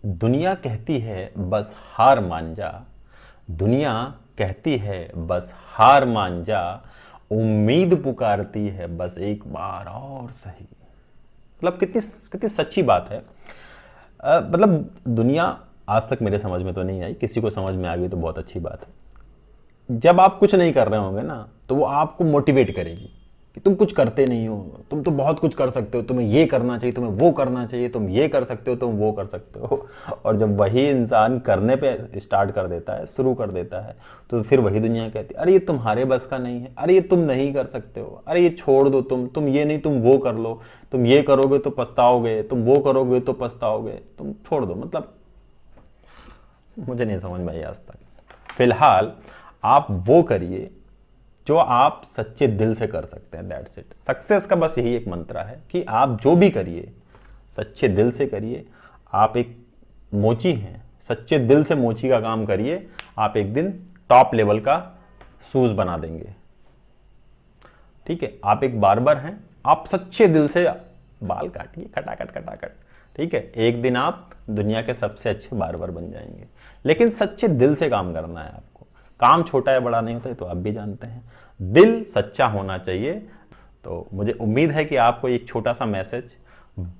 दुनिया कहती है बस हार मान जा। दुनिया कहती है बस हार मान जा। उम्मीद पुकारती है बस एक बार और सही। मतलब कितनी कितनी सच्ची बात है। मतलब दुनिया आज तक मेरे समझ में तो नहीं आई, किसी को समझ में आ गई तो बहुत अच्छी बात है। जब आप कुछ नहीं कर रहे होंगे ना तो वो आपको मोटिवेट करेगी कि तुम कुछ करते नहीं हो, तुम तो बहुत कुछ कर सकते हो, तुम्हें ये करना चाहिए, तुम्हें वो करना चाहिए, तुम ये कर सकते हो, तुम वो कर सकते हो। और जब वही इंसान करने पे स्टार्ट कर देता है, शुरू कर देता है, तो फिर वही दुनिया कहती है अरे ये तुम्हारे बस का नहीं है, अरे ये तुम नहीं कर सकते हो, अरे ये छोड़ दो, तुम ये नहीं, तुम वो कर लो, तुम ये करोगे तो पछताओगे, तुम वो करोगे तो पछताओगे, तुम छोड़ दो। मतलब मुझे नहीं समझ में आई आज तक। फिलहाल आप वो करिए जो आप सच्चे दिल से कर सकते हैं, दैट्स इट। सक्सेस का बस यही एक मंत्र है कि आप जो भी करिए सच्चे दिल से करिए। आप एक मोची हैं, सच्चे दिल से मोची का काम करिए, आप एक दिन टॉप लेवल का शूज बना देंगे। ठीक है, आप एक बार्बर हैं, आप सच्चे दिल से बाल काटिए खटाखट खटाखट। ठीक है, एक दिन आप दुनिया के सबसे अच्छे बार्बर बन जाएंगे। लेकिन सच्चे दिल से काम करना है आपको। काम छोटा है बड़ा नहीं होता है तो आप भी जानते हैं, दिल सच्चा होना चाहिए। तो मुझे उम्मीद है कि आपको एक छोटा सा मैसेज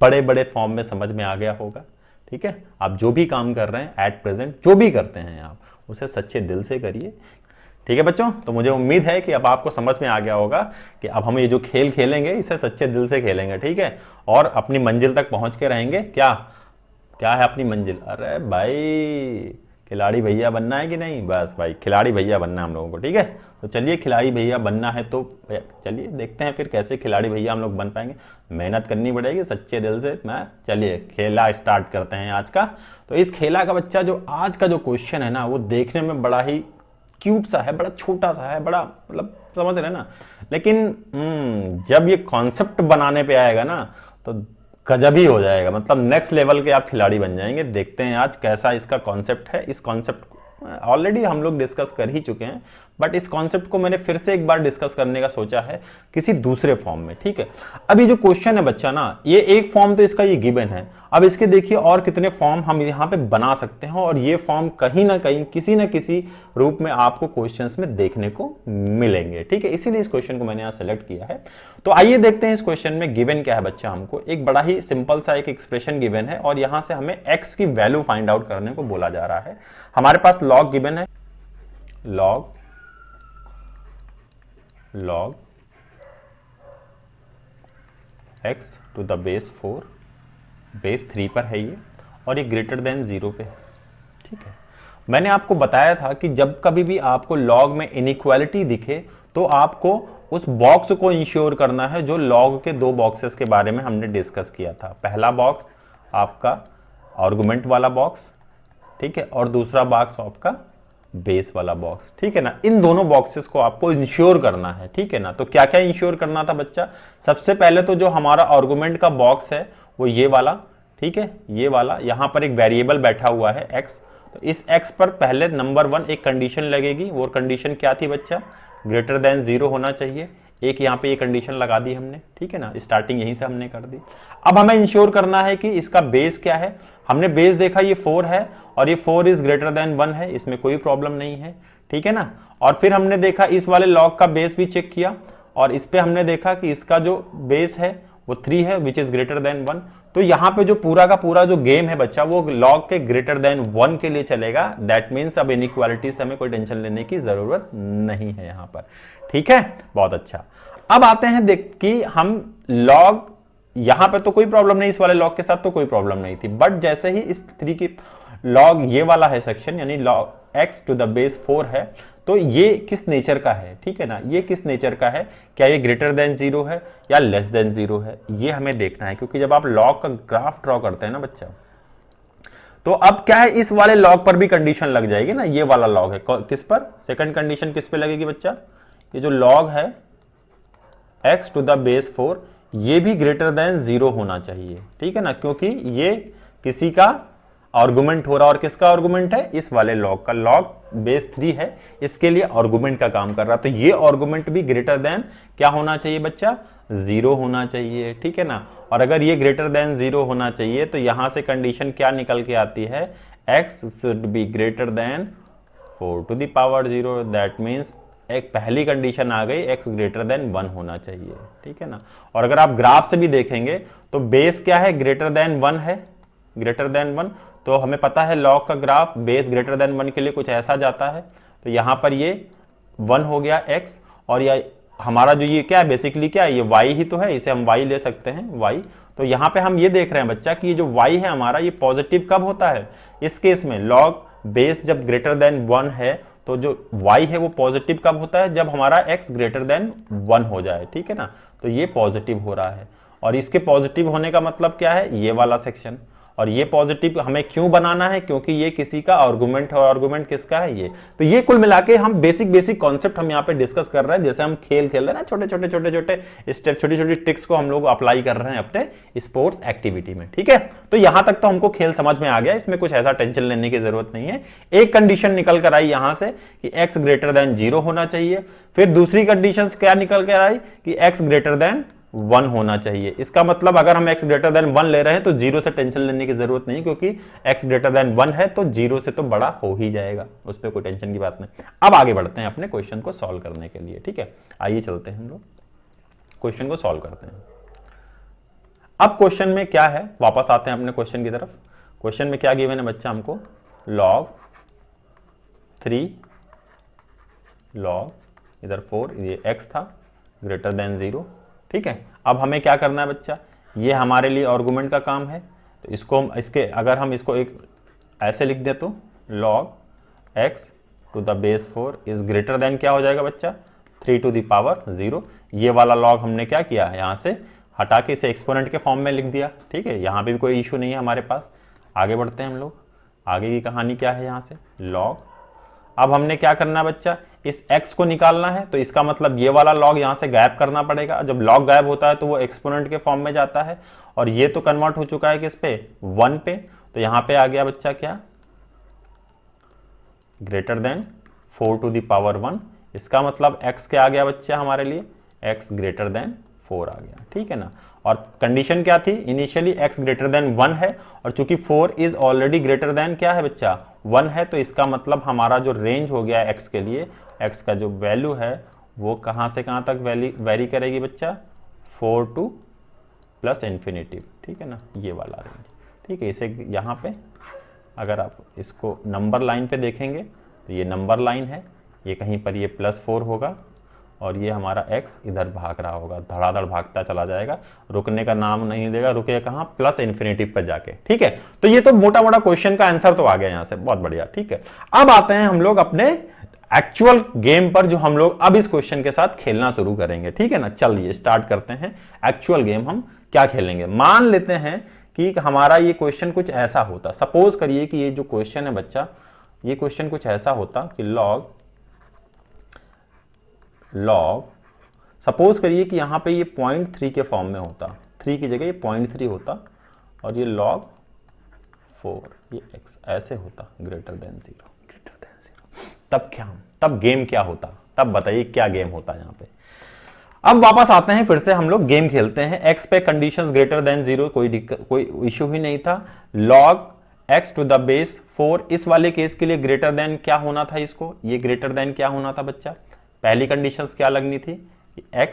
बड़े बड़े फॉर्म में समझ में आ गया होगा। ठीक है, आप जो भी काम कर रहे हैं एट प्रेजेंट, जो भी करते हैं आप उसे सच्चे दिल से करिए। ठीक है बच्चों, तो मुझे उम्मीद है कि अब आपको समझ में आ गया होगा कि अब हम ये जो खेल खेलेंगे इसे सच्चे दिल से खेलेंगे। ठीक है, और अपनी मंजिल तक पहुंच के रहेंगे। क्या क्या है अपनी मंजिल? अरे भाई खिलाड़ी भैया बनना है कि नहीं? बस भाई खिलाड़ी भैया बनना है हम लोगों को। ठीक है, तो चलिए खिलाड़ी भैया बनना है तो चलिए देखते हैं फिर कैसे खिलाड़ी भैया हम लोग बन पाएंगे। मेहनत करनी पड़ेगी सच्चे दिल से। मैं चलिए खेला स्टार्ट करते हैं आज का। तो इस खेला का बच्चा जो आज का जो क्वेश्चन है ना वो देखने में बड़ा ही क्यूट सा है, बड़ा छोटा सा है, बड़ा मतलब समझ रहे ना। लेकिन जब ये कॉन्सेप्ट बनाने पे आएगा ना तो गजब ही हो जाएगा। मतलब नेक्स्ट लेवल के आप खिलाड़ी बन जाएंगे। देखते हैं आज कैसा इसका कॉन्सेप्ट है। इस कॉन्सेप्ट ऑलरेडी हम लोग डिस्कस कर ही चुके हैं, बट इस कॉन्सेप्ट को मैंने फिर से एक बार डिस्कस करने का सोचा है किसी दूसरे फॉर्म में। ठीक है, अब ये जो क्वेश्चन है बच्चा ना, ये एक फॉर्म तो इसका ये गिवन है। अब इसके देखिए और कितने फॉर्म हम यहाँ पे बना सकते हैं, और ये फॉर्म कहीं ना कहीं किसी न किसी रूप में आपको क्वेश्चंस में देखने को मिलेंगे। ठीक है, इसीलिए इस क्वेश्चन को मैंने यहाँ सेलेक्ट किया है। तो आइए देखते हैं इस क्वेश्चन में गिवन क्या है बच्चा। हमको एक बड़ा ही सिंपल सा एक एक्सप्रेशन गिवन है और यहाँ से हमें एक्स की वैल्यू फाइंड आउट करने को बोला जा रहा है। हमारे पास लॉग गिवन है, log x to the base 4 base 3 पर है ये, और ये ग्रेटर देन 0 पे है। ठीक है, मैंने आपको बताया था कि जब कभी भी आपको लॉग में इनइक्वालिटी दिखे तो आपको उस बॉक्स को इंश्योर करना है जो लॉग के दो बॉक्सेस के बारे में हमने डिस्कस किया था। पहला बॉक्स आपका आर्गुमेंट वाला बॉक्स, ठीक है, और दूसरा बॉक्स आपका बेस वाला बॉक्स। ठीक है ना, इन दोनों बॉक्सेस को आपको इंश्योर करना है। ठीक है ना, तो क्या क्या इंश्योर करना था बच्चा? सबसे पहले तो जो हमारा आर्गुमेंट का बॉक्स है वो ये वाला, ठीक है, ये वाला। यहां पर एक वेरिएबल बैठा हुआ है x, तो इस x पर पहले नंबर 1 एक कंडीशन लगेगी। वो कंडीशन क्या थी बच्चा? ग्रेटर देन 0 होना चाहिए। एक यहाँ पे ये कंडीशन लगा दी हमने। ठीक है ना, स्टार्टिंग यहीं से हमने कर दी। अब हमें इंश्योर करना है कि इसका बेस क्या है। हमने बेस देखा ये 4 है और ये 4 इज ग्रेटर देन 1 है, इसमें कोई प्रॉब्लम नहीं है। ठीक है ना, और फिर हमने देखा इस वाले लॉग का बेस भी चेक किया और इस पे हमने देखा कि इसका जो बेस है वो 3 है विच इज ग्रेटर देन 1। तो यहाँ पे जो पूरा का पूरा जो गेम है बच्चा वो लॉग के ग्रेटर देन 1 के लिए चलेगा। दैट मीन्स अब इनइक्वालिटी से हमें कोई टेंशन लेने की जरूरत नहीं है यहाँ पर। ठीक है, बहुत अच्छा। अब आते हैं देख कि हम लॉग, यहां पे तो कोई प्रॉब्लम नहीं, इस वाले लॉग के साथ तो कोई प्रॉब्लम नहीं थी, बट जैसे ही इस 3 की लॉग ये वाला है सेक्शन, यानी log x to the base 4 है, तो ये किस नेचर का है? ठीक है ना, ये किस नेचर का है? क्या ये ग्रेटर देन 0 है या लेस देन 0 है? ये हमें देखना है, क्योंकि जब आप लॉग का ग्राफ ड्रॉ करते हैं ना बच्चा, तो अब क्या है, इस वाले लॉग पर भी कंडीशन लग जाएगी ना। ये वाला लॉग है किस पर? सेकंड कंडीशन किस पे लगेगी बच्चा? ये जो लॉग है x टू द बेस 4 ये भी ग्रेटर देन 0 होना चाहिए। ठीक है ना, क्योंकि ये किसी का आर्गुमेंट हो रहा, और किसका आर्गुमेंट है? इस वाले लॉग का। लॉग बेस 3 है, इसके लिए आर्गुमेंट का काम कर रहा, तो ये आर्गुमेंट भी ग्रेटर देन क्या होना चाहिए बच्चा? 0 होना चाहिए, ठीक है ना। और अगर ये ग्रेटर देन 0 होना चाहिए तो यहां से कंडीशन क्या निकल के आती है, x should be greater than 4 to the power 0। That means एक पहली कंडीशन आ गई, x ग्रेटर देन 1 होना चाहिए, ठीक है ना। और अगर आप ग्राफ से भी देखेंगे तो बेस क्या है, ग्रेटर देन 1 है, ग्रेटर देन 1। तो हमें पता है लॉग का ग्राफ बेस ग्रेटर देन 1 के लिए कुछ ऐसा जाता है। तो यहां पर ये 1 हो गया x, और ये हमारा जो ये क्या है, बेसिकली क्या है, ये y ही तो है, इसे हम y ले सकते हैं, y। तो यहां पे हम ये देख रहे हैं बच्चा कि ये जो y है हमारा, ये पॉजिटिव कब होता है, इस केस में लॉग बेस जब ग्रेटर देन 1 है तो जो y है वो पॉजिटिव कब होता है, जब हमारा x ग्रेटर देन 1 हो जाए, ठीक है ना। तो ये पॉजिटिव हो रहा है, और इसके पॉजिटिव होने का मतलब क्या है, ये वाला सेक्शन। और ये पॉजिटिव हमें क्यों बनाना है, क्योंकि ये किसी का आर्गुमेंट है, और आर्गुमेंट किसका है, ये। तो ये कुल मिला के हम बेसिक कॉन्सेप्ट हम यहाँ पे डिस्कस कर रहे हैं, जैसे हम खेल खेल रहे हैं ना, छोटे छोटे स्टेप, छोटी छोटी ट्रिक्स को हम लोग अप्लाई कर रहे हैं अपने स्पोर्ट्स एक्टिविटी में, ठीक है। तो यहां तक तो हमको खेल समझ में आ गया, इसमें कुछ ऐसा टेंशन लेने की जरूरत नहीं है। एक कंडीशन निकल कर आई यहां से कि x ग्रेटर देन 0 होना चाहिए, फिर दूसरी कंडीशन क्या निकल कर आई कि x ग्रेटर देन 1 होना चाहिए। इसका मतलब अगर हम x ग्रेटर देन 1 ले रहे हैं तो 0 से टेंशन लेने की जरूरत नहीं, क्योंकि x ग्रेटर देन 1 है तो 0 से तो बड़ा हो ही जाएगा, उस पर कोई टेंशन की बात नहीं। अब आगे बढ़ते हैं अपने क्वेश्चन को सॉल्व करने के लिए, ठीक है। आइए चलते हैं हम लोग क्वेश्चन को सॉल्व करते हैं। अब क्वेश्चन में क्या है, वापस आते हैं अपने क्वेश्चन की तरफ। क्वेश्चन में क्या गिवन है बच्चा, हमको log 3 log इधर 4, ये x था, ग्रेटर देन 0, ठीक है। अब हमें क्या करना है बच्चा, ये हमारे लिए आर्गुमेंट का काम है, तो इसको हम अगर हम इसको एक ऐसे लिख दे तो log x to the base 4 is greater than क्या हो जाएगा बच्चा, 3 टू द पावर 0। ये वाला log हमने क्या किया, यहां से हटा के इसे एक्सपोनेंट के फॉर्म में लिख दिया, ठीक है। यहां पे भी कोई इशू नहीं है हमारे पास। आगे बढ़ते हैं हम लोग, आगे की कहानी क्या है, यहां से log। अब हमने क्या करना है बच्चा, इस x को निकालना है, तो इसका मतलब ये वाला log यहां से गायब करना पड़ेगा। जब log गायब होता है तो वो एक्सपोनेंट के फॉर्म में जाता है, और ये तो कन्वर्ट हो चुका है किस पे, 1 पे। तो यहां पे आ गया बच्चा क्या, greater than 4 to the power 1। इसका मतलब x क्या आ गया बच्चा हमारे लिए, x ग्रेटर देन 4 आ गया, ठीक है ना। और कंडीशन क्या थी, इनिशियली x ग्रेटर देन 1 है, और चूंकि 4 इज ऑलरेडी ग्रेटर देन क्या है बच्चा, 1 है। तो इसका मतलब हमारा जो रेंज हो गया x के लिए, x का जो वैल्यू है वो कहां से कहां तक वेरी करेगी बच्चा, 4 टू प्लस इंफिनिटी, ठीक है ना, ये वाला रेंज, ठीक है। इसे यहाँ पे अगर आप इसको नंबर लाइन पे देखेंगे तो ये नंबर लाइन है, ये कहीं पर ये +4 होगा, और ये हमारा x इधर भाग रहा होगा, धड़ाधड़ भागता चला जाएगा, रुकने का नाम नहीं लेगा, रुकेगा कहां, प्लस इन्फिनिटी पर जाके, ठीक है। तो ये तो मोटा मोटा क्वेश्चन का आंसर तो आ गया यहां से, बहुत बढ़िया, ठीक है। अब आते हैं हम लोग अपने एक्चुअल गेम पर, जो हम लोग अब इस क्वेश्चन के साथ खेलना शुरू करेंगे, ठीक है ना। चलिए स्टार्ट करते हैं एक्चुअल गेम। हम क्या खेलेंगे, मान लेते हैं कि हमारा ये क्वेश्चन कुछ ऐसा होता, सपोज करिए कि ये जो क्वेश्चन है बच्चा, ये क्वेश्चन कुछ ऐसा होता कि log सपोज करिए कि यहां पे ये 0.3 के फॉर्म में होता, 3 की जगह ये 0.3 होता, और ये log 4 ये x ऐसे होता, ग्रेटर देन 0। तब तब गेम क्या होता, तब बताइए क्या गेम होता यहां पे। अब वापस आते हैं, फिर से हम लोग गेम खेलते हैं। x पे कंडीशंस ग्रेटर देन 0, कोई इश्यू ही नहीं था। log x to the base 4, इस वाले केस के लिए ग्रेटर देन क्या होना था, इसको ये ग्रेटर देन क्या होना था बच्चा, पहली कंडीशंस क्या लगनी थी कि x,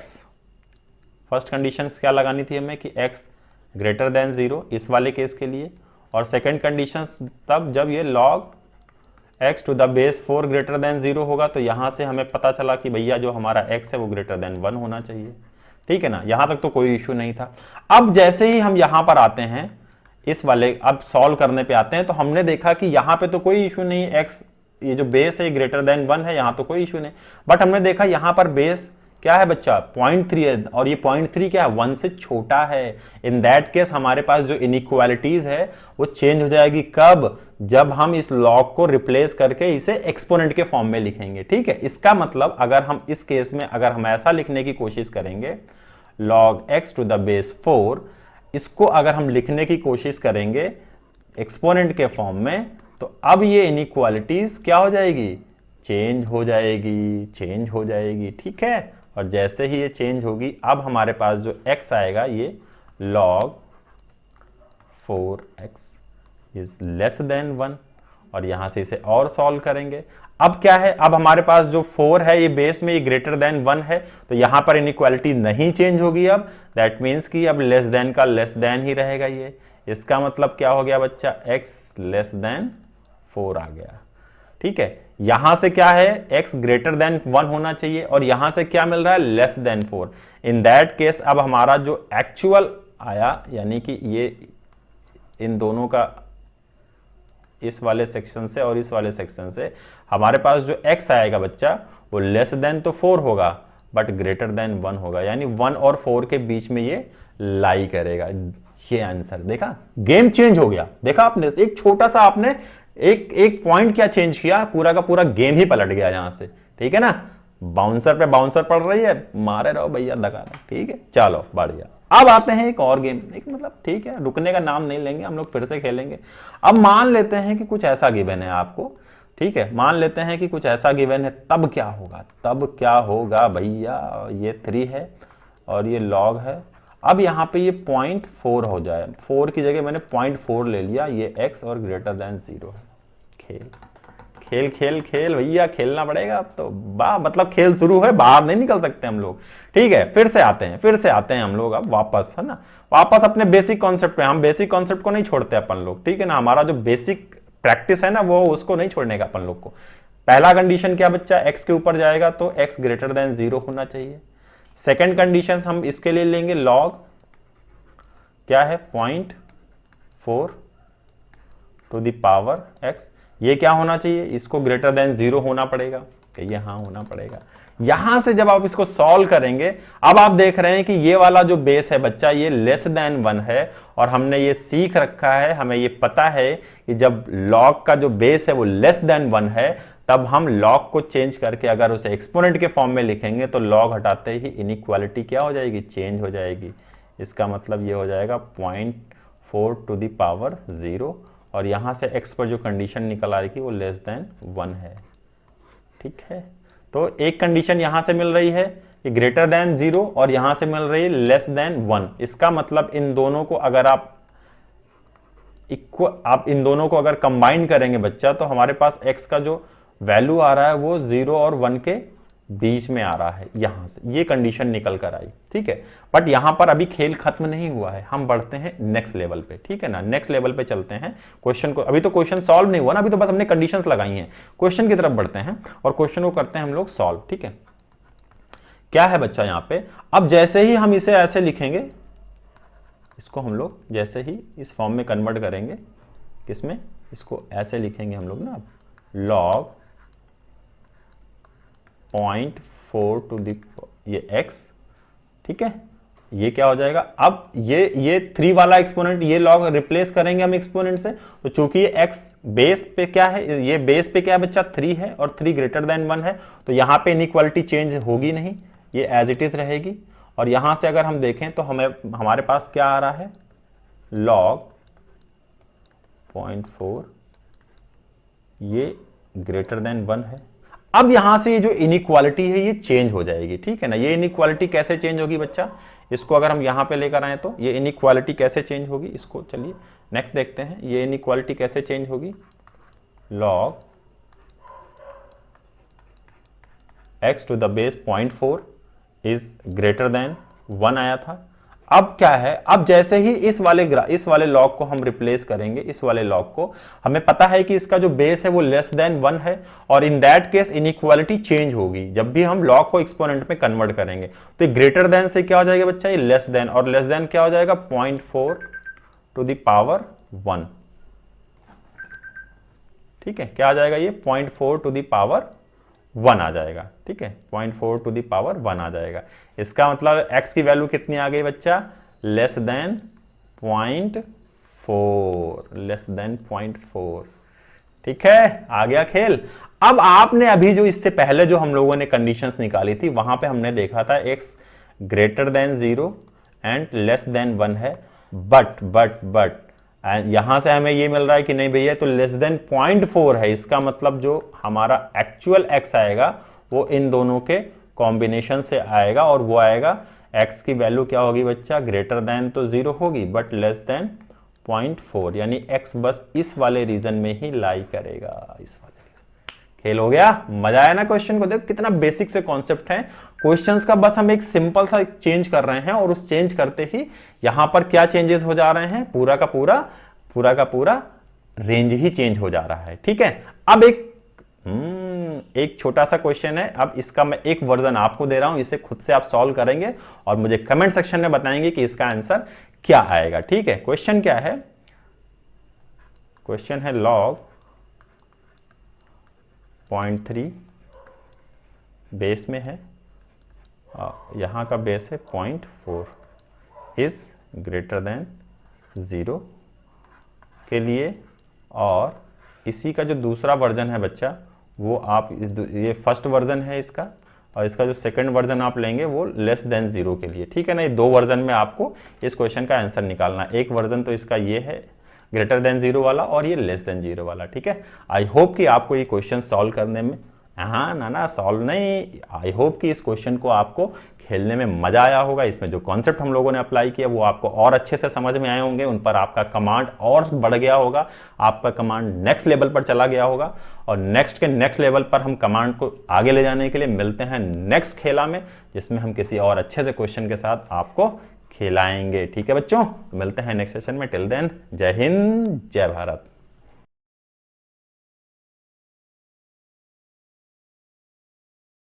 फर्स्ट कंडीशंस क्या लगानी थी हमें कि x ग्रेटर देन 0 इस वाले केस के लिए, और सेकंड कंडीशंस तब जब ये log x to the base 4 greater than 0 होगा। तो यहां से हमें पता चला कि भैया जो हमारा x है वो ग्रेटर देन 1 होना चाहिए, ठीक है ना। यहां तक तो कोई इश्यू नहीं था। अब जैसे ही हम यहां पर आते हैं, इस वाले अब सॉल्व करने पे आते हैं, तो हमने देखा कि यहां पे तो कोई इश्यू नहीं, x ये जो बेस है ग्रेटर देन 1 है, यहां तो कोई इश्यू नहीं। बट हमने देखा यहां पर बेस क्या है बच्चा, 0.3 है, और ये 0.3 क्या है, 1 से छोटा है। इन दैट केस हमारे पास जो इनइक्वालिटीज है वो चेंज हो जाएगी, कब, जब हम इस लॉग को रिप्लेस करके इसे एक्सपोनेंट के फॉर्म में लिखेंगे, ठीक है। इसका मतलब अगर हम इस केस में अगर हम ऐसा लिखने की कोशिश करेंगे, log x to the base 4, इसको अगर हम लिखने की कोशिश करेंगे एक्सपोनेंट के फॉर्म में, तो अब ये इनइक्वालिटीज क्या हो जाएगी, चेंज हो जाएगी, ठीक है। और जैसे ही ये चेंज होगी अब हमारे पास जो x आएगा ये log 4x is less than 1, और यहां से इसे और सॉल्व करेंगे। अब क्या है, अब हमारे पास जो 4 है ये बेस में ये ग्रेटर देन 1 है, तो यहां पर इनइक्वालिटी नहीं चेंज होगी। अब दैट मीन्स कि अब लेस देन का लेस देन ही रहेगा ये। इसका मतलब क्या हो गया बच्चा, x लेस देन 4 आ गया। ठीक है, यहां से क्या है, x ग्रेटर देन 1 होना चाहिए, और यहां से क्या मिल रहा है, less than 4। In that case अब हमारा जो एक्चुअल आया, यानी कि ये इन दोनों का, इस वाले सेक्शन से और इस वाले सेक्शन से हमारे पास जो x आएगा बच्चा वो लेस देन तो 4 होगा बट ग्रेटर देन 1 होगा, यानी 1 और 4 के बीच में ये लाई करेगा। ये आंसर, देखा गेम चेंज हो गया। देखा आपने, एक छोटा सा आपने एक पॉइंट क्या चेंज किया, पूरा का पूरा गेम ही पलट गया यहां से। ठीक है ना, बाउंसर पे बाउंसर पड़ रही है, मारे रहो भैया धक्का। ठीक है, चलो बढ़िया। अब आते हैं एक और गेम, एक मतलब ठीक है, रुकने का नाम नहीं लेंगे हम लोग, फिर से खेलेंगे। अब मान लेते हैं कि कुछ ऐसा गिवन है आपको, ठीक है, मान लेते हैं कि कुछ ऐसा गिवन है, तब क्या होगा, तब क्या होगा भैया, ये 3 है और ये लॉग है। अब यहां पे ये 0.4 हो जाए, 4 की जगह मैंने 0.4 ले लिया, ये x और ग्रेटर देन 0 है। खेल खेल खेल खेल भैया, खेलना पड़ेगा अब तो, मतलब खेल शुरू है, बाहर नहीं निकल सकते हम लोग। ठीक है, फिर से आते हैं हम लोग अब वापस, है ना, वापस अपने बेसिक कॉन्सेप्ट पे। हम बेसिक कॉन्सेप्ट को नहीं छोड़ते अपन लोग, ठीक है ना, हमारा जो बेसिक प्रैक्टिस है ना वो, उसको नहीं छोड़ने का अपन लोग को। पहला कंडीशन क्या बच्चा, x के ऊपर जाएगा तो x ग्रेटर देन 0 होना चाहिए। सेकेंड कंडीशन हम इसके लिए लेंगे, लॉग क्या है 0.4 टू द पावर x, ये क्या होना चाहिए, इसको ग्रेटर देन 0 होना पड़ेगा, ये हाँ होना पड़ेगा। यहां से जब आप इसको सॉल्व करेंगे, अब आप देख रहे हैं कि ये वाला जो बेस है बच्चा ये लेस देन 1 है, और हमने ये सीख रखा है, हमें ये पता है कि जब लॉग का जो बेस है वो लेस देन 1 है, तब हम लॉग को चेंज करके अगर उसे एक्सपोनेंट के फॉर्म में लिखेंगे तो लॉग हटाते ही इनइक्वालिटी क्या हो जाएगी, चेंज हो जाएगी। इसका मतलब ये हो जाएगा 0.4 टू द पावर 0, और यहां से x पर जो कंडीशन निकल आ रही थी वो लेस देन 1 है। ठीक है, तो एक कंडीशन यहां से मिल रही है कि ग्रेटर देन 0, और यहां से मिल रही है लेस देन 1। इसका मतलब इन दोनों को अगर आप इन दोनों को अगर कंबाइन करेंगे बच्चा, तो हमारे पास x का जो वैल्यू आ रहा है वो 0 और 1 के बीच में आ रहा है, यहां से ये कंडीशन निकल कर आई। ठीक है, बट यहां पर अभी खेल खत्म नहीं हुआ है, हम बढ़ते हैं नेक्स्ट लेवल पे। ठीक है ना, नेक्स्ट लेवल पे चलते हैं। क्वेश्चन को, अभी तो क्वेश्चन सॉल्व नहीं हुआ ना, अभी तो बस हमने कंडीशंस लगाई हैं। क्वेश्चन की तरफ बढ़ते हैं और क्वेश्चन को करते हैं हम लोग सॉल्व। ठीक है, क्या है बच्चा यहां पे, अब जैसे ही हम इसे ऐसे लिखेंगे, इसको हम लोग जैसे ही इस फॉर्म में कन्वर्ट करेंगे, किसमें, इसको ऐसे लिखेंगे हम लोग ना, लॉग 0.4 टू द ये x। ठीक है, ये क्या हो जाएगा, अब ये 3 वाला एक्सपोनेंट, ये लॉग रिप्लेस करेंगे हम एक्सपोनेंट से, तो चूंकि ये x बेस पे क्या है, ये बेस पे क्या है बच्चा 3 है, और 3 ग्रेटर देन 1 है, तो यहां पे इनइक्वालिटी चेंज होगी नहीं, ये एज इट इज रहेगी। और यहां से अगर हम देखें तो हमारे पास क्या आ रहा है, लॉग 0.4 ये ग्रेटर देन 1 है। अब यहां से ये जो इनइक्वालिटी है ये चेंज हो जाएगी। ठीक है ना, ये इनइक्वालिटी कैसे चेंज होगी बच्चा, इसको अगर हम यहां पे लेकर आए तो ये इनइक्वालिटी कैसे चेंज होगी, इसको चलिए नेक्स्ट देखते हैं, ये इनइक्वालिटी कैसे चेंज होगी, log x to the base 0.4 is greater than 1 आया था। अब क्या है, अब जैसे ही इस वाले लॉग को हम रिप्लेस करेंगे, इस वाले लॉग को, हमें पता है कि इसका जो बेस है वो लेस देन 1 है, और in that case inequality change होगी जब भी हम लॉग को एक्सपोनेंट में कन्वर्ट करेंगे। तो ग्रेटर देन से क्या हो जाएगा बच्चा, ये लेस देन, और लेस देन क्या हो जाएगा 0.4 टू द पावर 1। ठीक है, क्या आ जाएगा ये 0.4 टू द पावर 1 आ जाएगा। ठीक है, 0.4 टू द पावर 1 आ जाएगा। इसका मतलब x की वैल्यू कितनी आ गई बच्चा, लेस देन 0.4, लेस देन 0.4। ठीक है, आ गया खेल। अब आपने अभी जो इससे पहले जो हम लोगों ने कंडीशंस निकाली थी, वहां पे हमने देखा था x greater than 0 and less than 1 है, बट यहां से हमें ये मिल रहा है कि नहीं भैया, तो लेस देन 0.4 है। इसका मतलब जो हमारा एक्चुअल x आएगा वो इन दोनों के कॉम्बिनेशन से आएगा और वो आएगा x की वैल्यू क्या होगी बच्चा, ग्रेटर देन तो 0 होगी बट लेस देन 0.4, यानी x बस इस वाले रीजन में ही लाई करेगा, इस वाले। खेल हो गया, मजा आया ना। क्वेश्चन को देखो कितना बेसिक से कॉन्सेप्ट है। क्वेश्चंस का बस हम एक सिंपल सा चेंज कर रहे हैं और उस चेंज करते ही यहां पर क्या चेंजेस हो जा रहे हैं, पूरा का पूरा रेंज ही चेंज हो जा रहा है। ठीक है, अब एक छोटा सा क्वेश्चन है, अब इसका मैं एक वर्जन आपको दे रहा हूं, इसे खुद से आप सॉल्व करेंगे और मुझे कमेंट सेक्शन में बताएंगे कि इसका आंसर क्या आएगा। ठीक है, क्वेश्चन क्या है, क्वेश्चन है log 0.3 बेस में है, यहां का बेस है 0.4 इज ग्रेटर देन 0 के लिए, और इसी का जो दूसरा वर्जन है बच्चा वो आप, ये फर्स्ट वर्जन है इसका, और इसका जो सेकंड वर्जन आप लेंगे वो लेस देन 0 के लिए। ठीक है ना, ये दो वर्जन में आपको इस क्वेश्चन का आंसर निकालना। एक वर्जन तो इसका ये है ग्रेटर देन 0 वाला और ये लेस देन 0 वाला। ठीक है, आई होप कि आपको ये क्वेश्चन सॉल्व करने में, हाँ ना सॉल्व नहीं, आई होप कि इस क्वेश्चन को आपको खेलने में मजा आया होगा। इसमें जो कॉन्सेप्ट हम लोगों ने अप्लाई किया वो आपको और अच्छे से समझ में आए होंगे, उन पर आपका कमांड और बढ़ गया होगा, आपका कमांड नेक्स्ट लेवल पर चला गया होगा। और नेक्स्ट के नेक्स्ट लेवल पर हम कमांड को आगे ले जाने के लिए मिलते हैं नेक्स्ट खेला में, जिसमें हम किसी और अच्छे से क्वेश्चन के साथ आपको खिलाएंगे। ठीक है बच्चों, मिलते हैं नेक्स्ट सेशन में। टिल देन, जय हिंद, जय भारत।